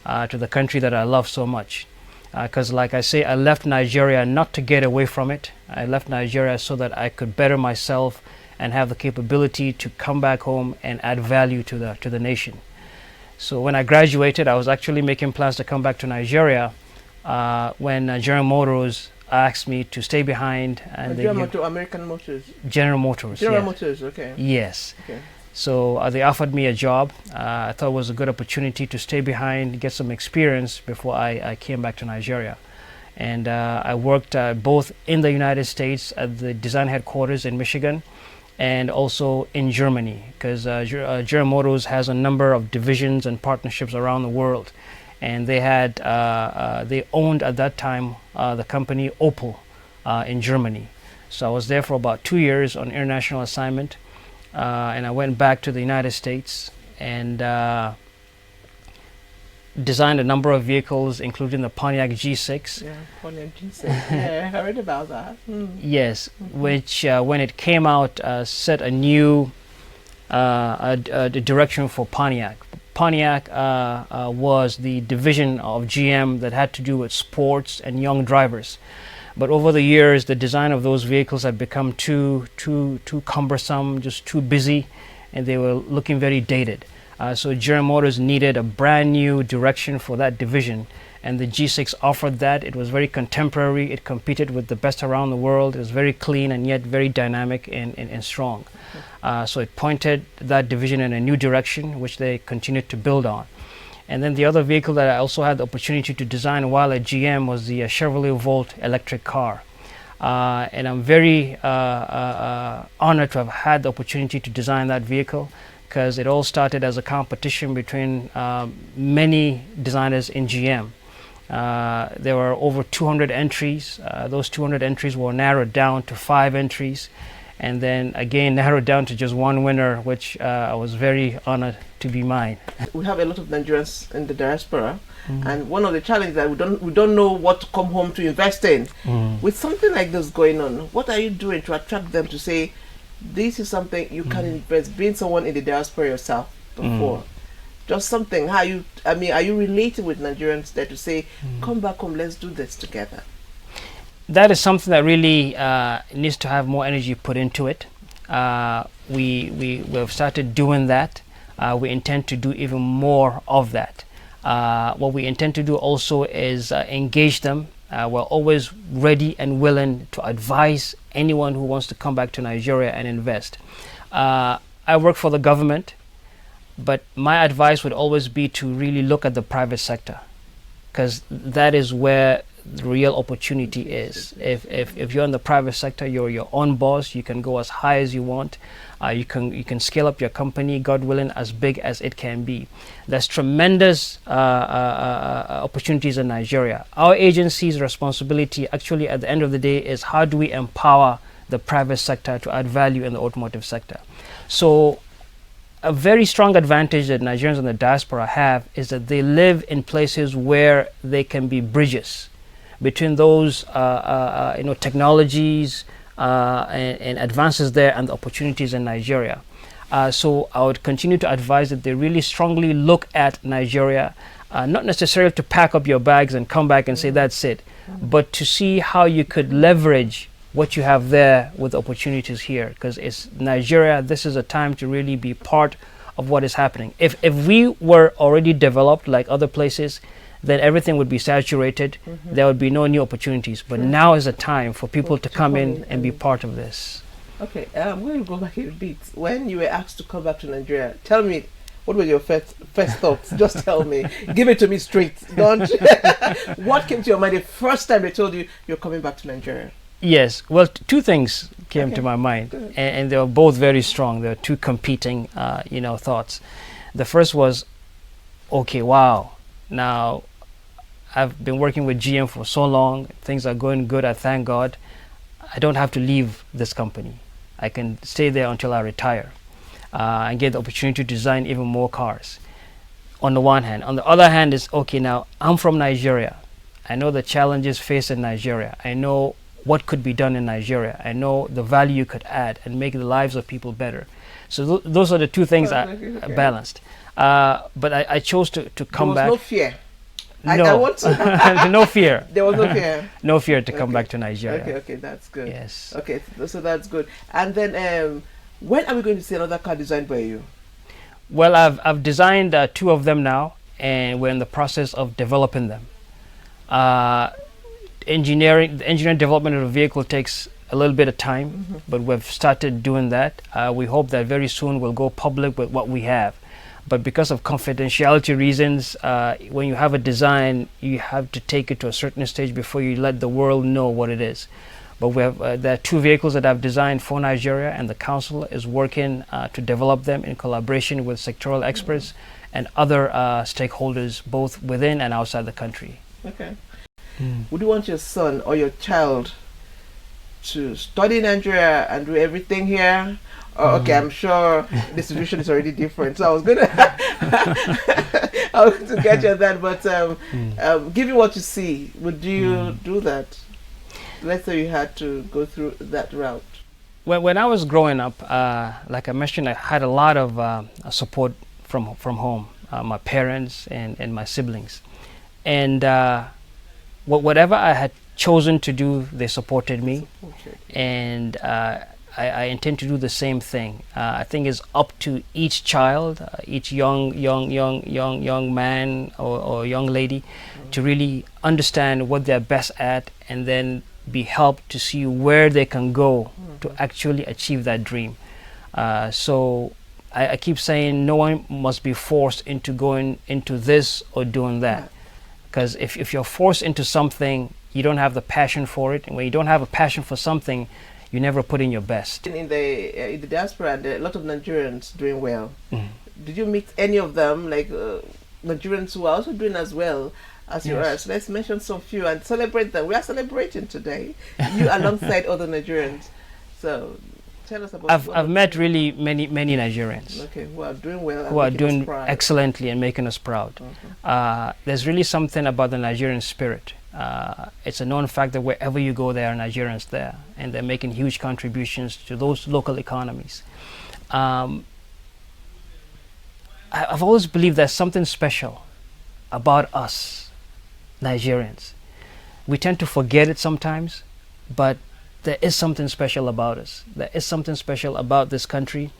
[SPEAKER 17] to the country that I love so much. Because like I say, I left Nigeria not to get away from it. I left Nigeria so that I could better myself and have the capability to come back home and add value to the nation. So when I graduated, I was actually making plans to come back to Nigeria when General Motors asked me to stay behind. And
[SPEAKER 1] American Motors?
[SPEAKER 17] General Motors.
[SPEAKER 1] General Motors, okay.
[SPEAKER 17] Yes.
[SPEAKER 1] Okay.
[SPEAKER 17] So they offered me a job. I thought it was a good opportunity to stay behind, get some experience before I came back to Nigeria. And I worked both in the United States at the design headquarters in Michigan and also in Germany, because General Motors has a number of divisions and partnerships around the world. And they had, they owned at that time the company Opel in Germany. So I was there for about 2 years on international assignment. And I went back to the United States and designed a number of vehicles, including the Pontiac G6.
[SPEAKER 1] Yeah, Pontiac G6. Yeah, I heard about that.
[SPEAKER 17] Yes, which when it came out set a new direction for Pontiac. Pontiac was the division of GM that had to do with sports and young drivers. But over the years, the design of those vehicles had become too cumbersome, just too busy, and they were looking very dated. So General Motors needed a brand new direction for that division, and the G6 offered that. It was very contemporary. It competed with the best around the world. It was very clean and yet very dynamic and strong. So it pointed that division in a new direction, which they continued to build on. And then the other vehicle that I also had the opportunity to design while at GM was the Chevrolet Volt electric car. And I'm very honored to have had the opportunity to design that vehicle, because it all started as a competition between many designers in GM. There were over 200 entries. Those 200 entries were narrowed down to 5 entries, and then again narrowed down to just one winner, which I was very honored to be mine.
[SPEAKER 1] We have a lot of Nigerians in the diaspora, and one of the challenges that we don't know what to come home to invest in. With something like this going on, what are you doing to attract them to say, this is something you can invest, being someone in the diaspora yourself before? Just something. Are you relating with Nigerians there to say, come back home, let's do this together?
[SPEAKER 17] That is something that really needs to have more energy put into it. We've started doing that. We intend to do even more of that. What we intend to do also is engage them. We're always ready and willing to advise anyone who wants to come back to Nigeria and invest. I work for the government, but my advice would always be to really look at the private sector, because that is where the real opportunity is. If you're in the private sector, you're your own boss. You can go as high as you want. You can scale up your company, God willing, as big as it can be. There's tremendous opportunities in Nigeria. Our agency's responsibility, actually, at the end of the day, is how do we empower the private sector to add value in the automotive sector. So a very strong advantage that Nigerians in the diaspora have is that they live in places where they can be bridges between those technologies and advances there and the opportunities in Nigeria. So I would continue to advise that they really strongly look at Nigeria, not necessarily to pack up your bags and come back and say that's it, but to see how you could leverage what you have there with opportunities here, because it's Nigeria. This is a time to really be part of what is happening. If we were already developed like other places, then everything would be saturated. There would be no new opportunities. But now is a time for people to come in and be part of this.
[SPEAKER 1] Okay, I'm going to go back a bit. When you were asked to come back to Nigeria, tell me, what were your first thoughts? Just tell me. Give it to me straight. Don't. What came to your mind the first time they told you you're coming back to Nigeria?
[SPEAKER 17] Yes, well, two things came to my mind, and they were both very strong. There were two competing, thoughts. The first was, okay, wow, now I've been working with GM for so long. Things are going good. I thank God. I don't have to leave this company. I can stay there until I retire and get the opportunity to design even more cars. On the one hand. On the other hand is, okay, now I'm from Nigeria. I know the challenges faced in Nigeria. I know what could be done in Nigeria. I know the value you could add and make the lives of people better. So those are the two things I balanced. But I chose to come back.
[SPEAKER 1] There was no fear.
[SPEAKER 17] No,
[SPEAKER 1] I want to
[SPEAKER 17] no fear.
[SPEAKER 1] There was no fear.
[SPEAKER 17] No fear to come back to Nigeria.
[SPEAKER 1] Okay, that's good.
[SPEAKER 17] Yes.
[SPEAKER 1] Okay, so that's good. And then, when are we going to see another car designed by you?
[SPEAKER 17] Well, I've designed two of them now, and we're in the process of developing them. The engineering development of the vehicle takes a little bit of time, but we've started doing that. We hope that very soon we'll go public with what we have. But because of confidentiality reasons, when you have a design, you have to take it to a certain stage before you let the world know what it is. But we have there are two vehicles that I've designed for Nigeria, and the council is working to develop them in collaboration with sectoral experts and other stakeholders, both within and outside the country.
[SPEAKER 1] Okay. Would you want your son or your child to study in Nigeria and do everything here? Okay, I'm sure the situation is already different. So I was gonna get you on that, but given what you see, would you do that? Let's say you had to go through that route.
[SPEAKER 17] Well, when I was growing up, like I mentioned, I had a lot of support from home, my parents and my siblings, and whatever I had chosen to do, they supported me, and I intend to do the same thing. I think it's up to each child, each young man or young lady, to really understand what they're best at, and then be helped to see where they can go to actually achieve that dream. So I keep saying no one must be forced into going into this or doing that, because if you're forced into something, you don't have the passion for it, and when you don't have a passion for something, you never put in your best.
[SPEAKER 1] In the diaspora, there are a lot of Nigerians doing well. Did you meet any of them, like Nigerians who are also doing as well as you are? So let's mention some few and celebrate them. We are celebrating today, you alongside other Nigerians. So tell us about.
[SPEAKER 17] I've met really many Nigerians.
[SPEAKER 1] Okay, who are doing well.
[SPEAKER 17] Who are doing excellently and making us proud. There's really something about the Nigerian spirit. It's a known fact that wherever you go, there are Nigerians there, and they're making huge contributions to those local economies. I've always believed there's something special about us, Nigerians. We tend to forget it sometimes, but there is something special about us. There is something special about this country.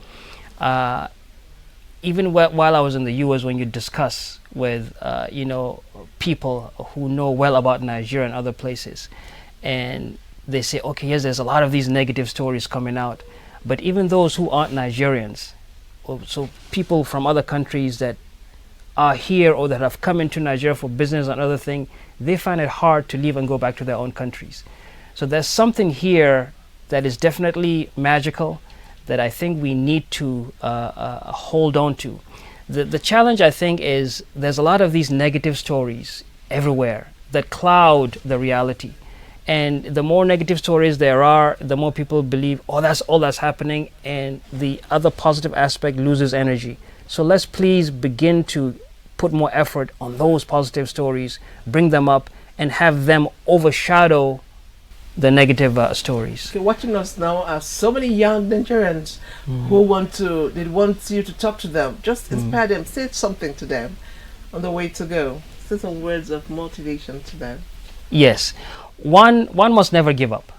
[SPEAKER 17] Even while I was in the US, when you discuss with people who know well about Nigeria and other places, and they say, okay, yes, there's a lot of these negative stories coming out, but even those who aren't Nigerians, so people from other countries that are here or that have come into Nigeria for business and other things, they find it hard to leave and go back to their own countries. So there's something here that is definitely magical that I think we need to hold on to. The challenge, I think, is there's a lot of these negative stories everywhere that cloud the reality. And the more negative stories there are, the more people believe, oh, that's all that's happening, and the other positive aspect loses energy. So let's please begin to put more effort on those positive stories, bring them up, and have them overshadow the negative stories.
[SPEAKER 1] Okay, watching us now are so many young Nigerians who want you to talk to them. Just inspire them, say something to them on the way to go. Say some words of motivation to them.
[SPEAKER 17] Yes. One must never give up,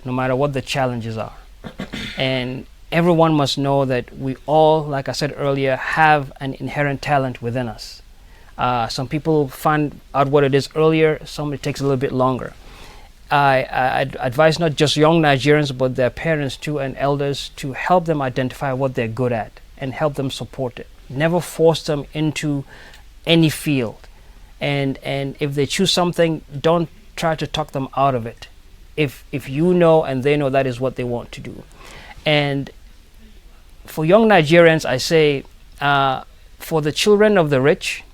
[SPEAKER 17] no matter what the challenges are. And everyone must know that we all, like I said earlier, have an inherent talent within us. Some people find out what it is earlier, some it takes a little bit longer. I advise not just young Nigerians, but their parents too and elders to help them identify what they're good at and help them support it. Never force them into any field. And if they choose something, don't try to talk them out of it. If you know and they know that is what they want to do. And for young Nigerians, I say, for the children of the rich,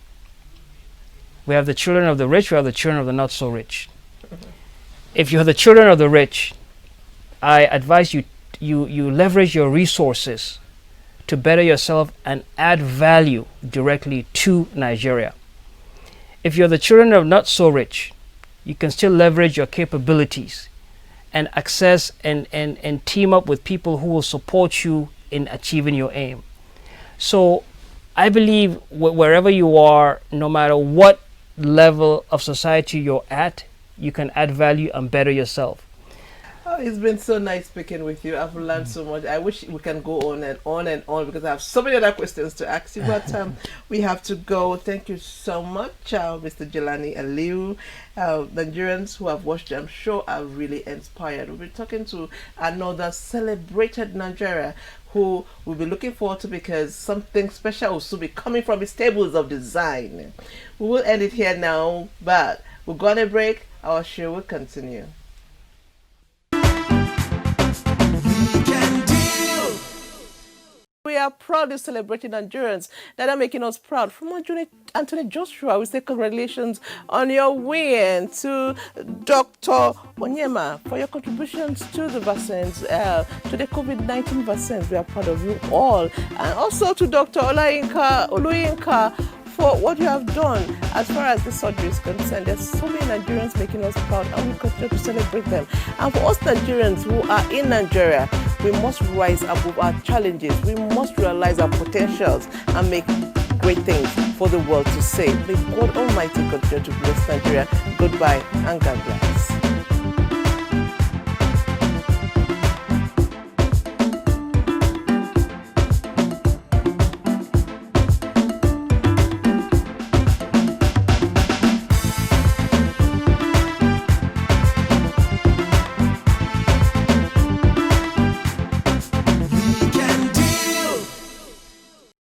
[SPEAKER 17] we have the children of the rich, we have the children of the not so rich. If you're the children of the rich, I advise you leverage your resources to better yourself and add value directly to Nigeria. If you're the children of not so rich, you can still leverage your capabilities and access and team up with people who will support you in achieving your aim. So I believe wherever you are, no matter what level of society you're at, you can add value and better yourself.
[SPEAKER 1] Oh, it's been so nice speaking with you. I've learned so much. I wish we can go on and on and on because I have so many other questions to ask you, but we have to go. Thank you so much, Mr. Jelani Aliu. Nigerians who have watched them show are really inspired. We'll be talking to another celebrated Nigeria who we'll be looking forward to because something special will soon be coming from his tables of design. We will end it here now, but we're going to break. Our show will continue. We are proudly celebrating Nigerians that are making us proud. From Anthony Joshua, we say congratulations on your win. To Dr. Onyema for your contributions to the vaccines, to the COVID-19 vaccines. We are proud of you all. And also to Dr. Oluyinka for what you have done as far as the surgery is concerned. There's so many Nigerians making us proud and we continue to celebrate them. And for us Nigerians who are in Nigeria, we must rise above our challenges. We must realize our potentials and make great things for the world to see. May God Almighty continue to bless Nigeria. Goodbye and God bless.